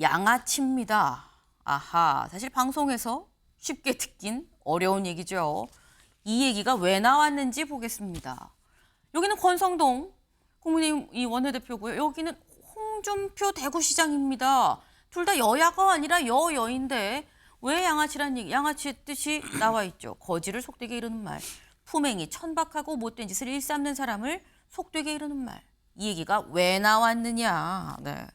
양아치입니다. 아하, 사실 방송에서 쉽게 듣긴 어려운 얘기죠. 이 얘기가 왜 나왔는지 보겠습니다. 여기는 권성동 국민의힘 이 원내대표고요. 여기는 홍준표 대구시장입니다. 둘 다 여야가 아니라 여여인데 왜 양아치란 얘기, 양아치의 뜻이 나와 있죠. 거지를 속되게 이르는 말, 품행이 천박하고 못된 짓을 일삼는 사람을 속되게 이르는 말. 이 얘기가 왜 나왔느냐. 네.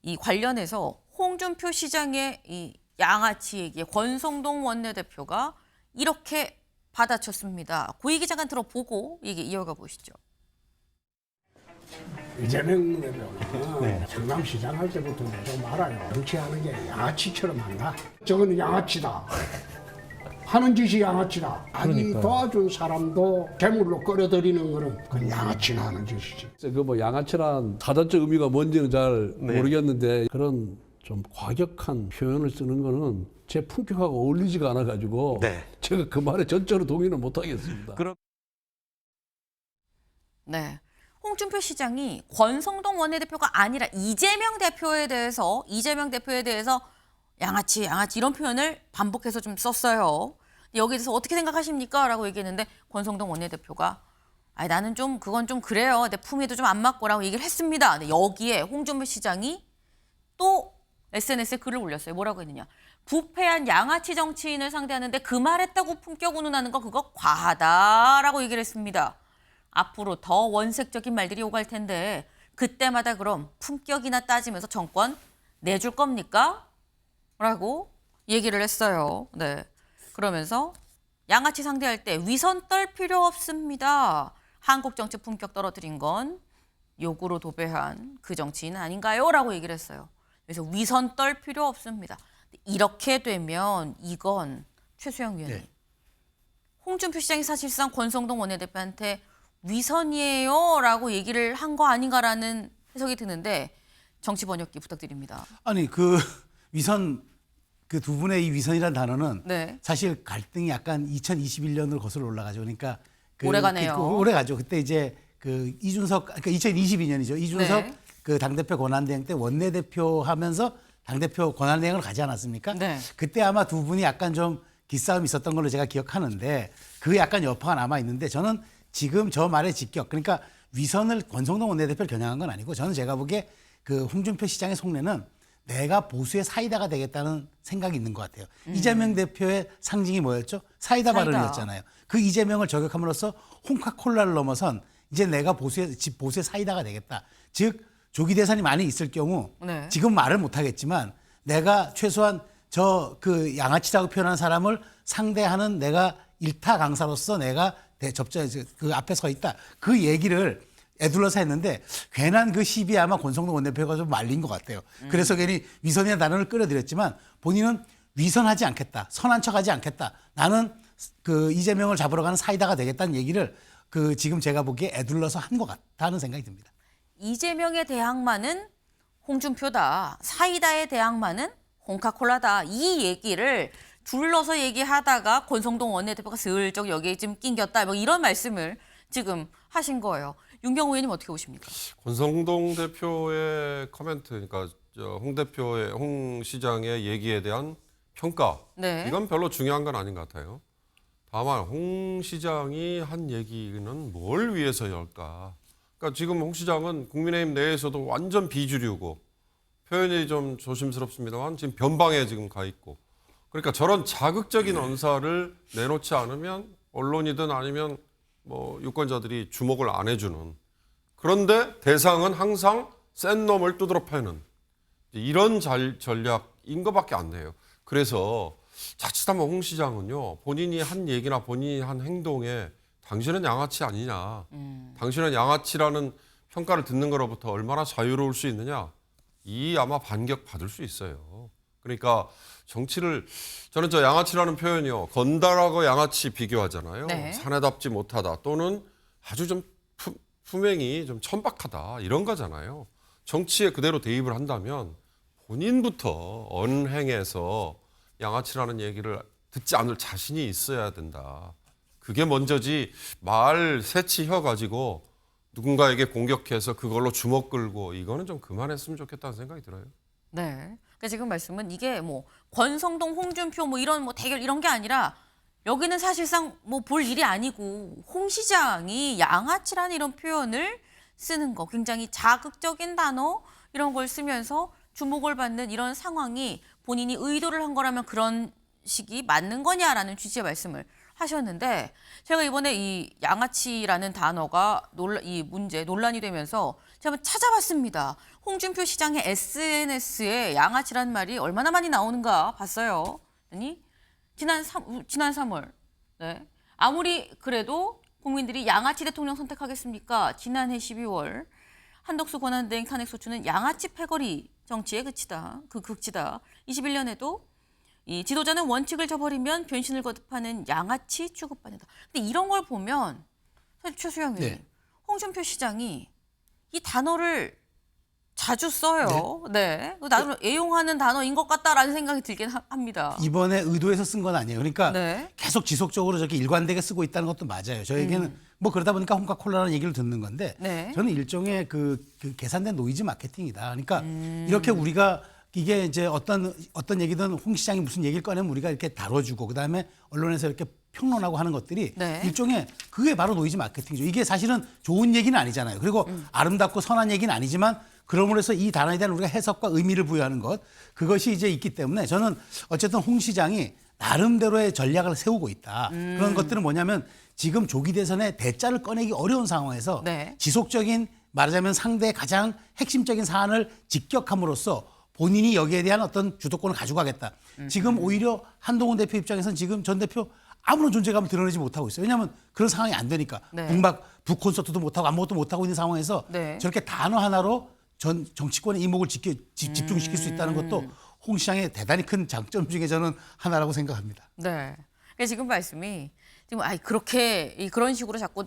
이 관련해서 홍준표 시장의 이 양아치 얘기에 권성동 원내대표가 이렇게 받아쳤습니다. 그 얘기 잠깐 들어보고 얘기 이어가 보시죠. 이재명 대표는 성남시장 할 때부터 좀 알아요. 정치하는 게 양아치처럼 한다. 저거는 양아치다. 하는 짓이 양아치다. 아니 도와준 사람도 괴물로 끌어들이는 거는 그건 양아치나 하는 짓이지. 그 뭐 양아치란 사전적 의미가 뭔지는 잘 모르겠는데 그런 좀 과격한 표현을 쓰는 거는 제 품격하고 어울리지가 않아 가지고 제가 그 말에 전적으로 동의는 못 하겠습니다. 네. 홍준표 시장이 권성동 원내대표가 아니라 이재명 대표에 대해서 양아치 이런 표현을 반복해서 좀 썼어요. 여기에 대해서 어떻게 생각하십니까? 라고 얘기했는데 권성동 원내대표가 아니 나는 좀 그건 좀 그래요. 내 품위도 좀 안 맞고라고 얘기를 했습니다. 근데 여기에 홍준표 시장이 또 SNS에 글을 올렸어요. 뭐라고 했느냐. 부패한 양아치 정치인을 상대하는데 그 말했다고 품격 운운하는 거 그거 과하다라고 얘기를 했습니다. 앞으로 더 원색적인 말들이 오갈 텐데 그때마다 그럼 품격이나 따지면서 정권 내줄 겁니까? 라고 얘기를 했어요. 네. 그러면서 양아치 상대할 때 위선 떨 필요 없습니다. 한국 정치 품격 떨어뜨린 건 욕으로 도배한 그 정치인 아닌가요? 라고 얘기를 했어요. 그래서 위선 떨 필요 없습니다. 이렇게 되면 이건 최수영 위원님. 홍준표 시장이 사실상 권성동 원내대표한테 위선이에요 라고 얘기를 한 거 아닌가라는 해석이 드는데 정치 번역기 부탁드립니다. 아니 그 위선 그 두 분의 이 위선이라는 단어는 사실 갈등이 약간 2021년으로 거슬러 올라가죠. 그러니까 오래가네요. 오래가죠. 그때 이제 그 이준석 그러니까 2022년이죠. 이준석 그 당대표 권한대행 때 원내대표 하면서 당대표 권한대행을 가지 않았습니까? 그때 아마 두 분이 약간 좀 기싸움이 있었던 걸로 제가 기억하는데 그 약간 여파가 남아 있는데 저는 지금 저 말의 직격 그러니까 위선을 권성동 원내대표를 겨냥한 건 아니고 저는 제가 보기에 그 홍준표 시장의 속내는 내가 보수의 사이다가 되겠다는 생각이 있는 것 같아요. 이재명 대표의 상징이 뭐였죠? 사이다 발언이었잖아요. 그 이재명을 저격함으로써 홍카콜라를 넘어선 이제 내가 보수의 사이다가 되겠다. 즉 조기 대선이 많이 있을 경우 지금 말을 못 하겠지만 내가 최소한 저 그 양아치라고 표현하는 사람을 상대하는 내가 일타 강사로서 내가 그 앞에 서 있다. 그 얘기를 애둘러서 했는데 괜한 그 시비에 아마 권성동 원내대표가 좀 말린 것 같아요. 그래서 괜히 위선이라는 단어를 끌어들였지만 본인은 위선하지 않겠다. 선한 척하지 않겠다. 나는 그 이재명을 잡으러 가는 사이다가 되겠다는 얘기를 그 지금 제가 보기에 애둘러서 한 것 같다는 생각이 듭니다. 이재명의 대항마는 홍준표다. 사이다의 대항마는 홍카콜라다. 이 얘기를 둘러서 얘기하다가 권성동 원내대표가 슬쩍 여기에 좀 낑겼다. 뭐 이런 말씀을 지금 하신 거예요. 윤경호 의원님 어떻게 보십니까? 권성동 대표의 코멘트, 그러니까 홍 시장의 얘기에 대한 평가, 이건 별로 중요한 건 아닌 것 같아요. 다만 홍 시장이 한 얘기는 뭘 위해서 열까? 그러니까 지금 홍 시장은 국민의힘 내에서도 완전 비주류고 표현이 좀 조심스럽습니다만 지금 변방에 지금 가 있고 그러니까 저런 자극적인 언사를 내놓지 않으면 언론이든 아니면 뭐 유권자들이 주목을 안 해주는 그런데 대상은 항상 센 놈을 두드러 패는 이런 전략인 것밖에 안 돼요. 그래서 자칫하면 홍 시장은요 본인이 한 얘기나 본인이 한 행동에 당신은 양아치 아니냐 당신은 양아치라는 평가를 듣는 것로부터 얼마나 자유로울 수 있느냐 이 아마 반격 받을 수 있어요. 그러니까 정치를 저는 저 양아치라는 표현이요 건달하고 양아치 비교하잖아요. 사내답지 못하다 또는 아주 좀 품행이 좀 천박하다 이런 거잖아요. 정치에 그대로 대입을 한다면 본인부터 언행에서 양아치라는 얘기를 듣지 않을 자신이 있어야 된다. 그게 먼저지 말 새치혀 가지고 누군가에게 공격해서 그걸로 주먹 끌고 이거는 좀 그만했으면 좋겠다는 생각이 들어요. 네. 그러니까 지금 말씀은 이게 뭐 권성동, 홍준표 뭐 이런 뭐 대결 이런 게 아니라 여기는 사실상 뭐 볼 일이 아니고 홍 시장이 양아치라는 이런 표현을 쓰는 거, 굉장히 자극적인 단어 이런 걸 쓰면서 주목을 받는 이런 상황이 본인이 의도를 한 거라면 그런 식이 맞는 거냐라는 취지의 말씀을 하셨는데, 제가 이번에 이 양아치라는 단어가 논란이 되면서 제가 한번 찾아봤습니다. 홍준표 시장의 SNS에 양아치란 말이 얼마나 많이 나오는가 봤어요. 아니 지난 3월 네. 아무리 그래도 국민들이 양아치 대통령 선택하겠습니까? 지난해 12월 한덕수 권한대행 탄핵소추는 양아치 패거리 정치의 극치다. 21년에도 이 지도자는 원칙을 저버리면 변신을 거듭하는 양아치 취급받는다. 근데 이런 걸 보면 사실 최수영 의원님, 홍준표 시장이 이 단어를 자주 써요. 네. 나도 애용하는 단어인 것 같다라는 생각이 들긴 합니다. 이번에 의도해서 쓴 건 아니에요. 그러니까 계속 지속적으로 저렇게 일관되게 쓰고 있다는 것도 맞아요. 저에게는 뭐 그러다 보니까 홍카콜라라는 얘기를 듣는 건데 저는 일종의 그 계산된 노이즈 마케팅이다. 그러니까 이렇게 우리가 이게 이제 어떤 얘기든 홍 시장이 무슨 얘기를 꺼내면 우리가 이렇게 다뤄주고 그다음에 언론에서 이렇게 평론하고 하는 것들이 일종의 그게 바로 노이즈 마케팅이죠. 이게 사실은 좋은 얘기는 아니잖아요. 그리고 아름답고 선한 얘기는 아니지만 그러므로 해서 이 단어에 대한 우리가 해석과 의미를 부여하는 것, 그것이 이제 있기 때문에 저는 어쨌든 홍 시장이 나름대로의 전략을 세우고 있다. 그런 것들은 뭐냐면 지금 조기 대선에 대짜를 꺼내기 어려운 상황에서 지속적인 말하자면 상대의 가장 핵심적인 사안을 직격함으로써 본인이 여기에 대한 어떤 주도권을 가져가겠다. 지금 오히려 한동훈 대표 입장에서는 지금 전 대표 아무런 존재감을 드러내지 못하고 있어요. 왜냐하면 그런 상황이 안 되니까. 북 콘서트도 못하고 아무것도 못하고 있는 상황에서 저렇게 단어 하나로 전 정치권의 이목을 집중시킬 수 있다는 것도 홍 시장의 대단히 큰 장점 중에 저는 하나라고 생각합니다. 네. 그러니까 지금 말씀이 지금 그렇게 그런 식으로 자꾸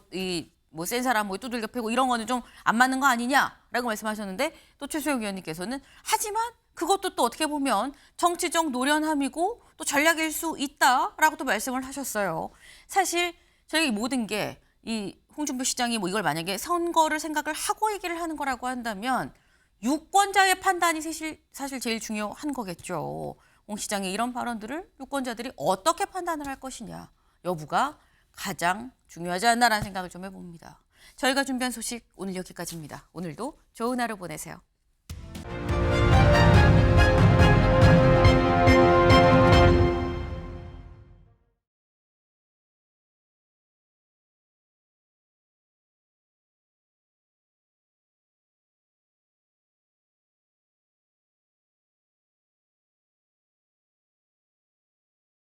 뭐 센 사람 뭐 두들겨 패고 이런 거는 좀 안 맞는 거 아니냐라고 말씀하셨는데, 또 최수영 의원님께서는 하지만 그것도 또 어떻게 보면 정치적 노련함이고 또 전략일 수 있다라고 또 말씀을 하셨어요. 사실 저희 모든 게 이 홍준표 시장이 뭐 이걸 만약에 선거를 생각을 하고 얘기를 하는 거라고 한다면 유권자의 판단이 사실 제일 중요한 거겠죠. 홍 시장의 이런 발언들을 유권자들이 어떻게 판단을 할 것이냐 여부가 가장 중요하지 않나라는 생각을 좀 해봅니다. 저희가 준비한 소식 오늘 여기까지입니다. 오늘도 좋은 하루 보내세요.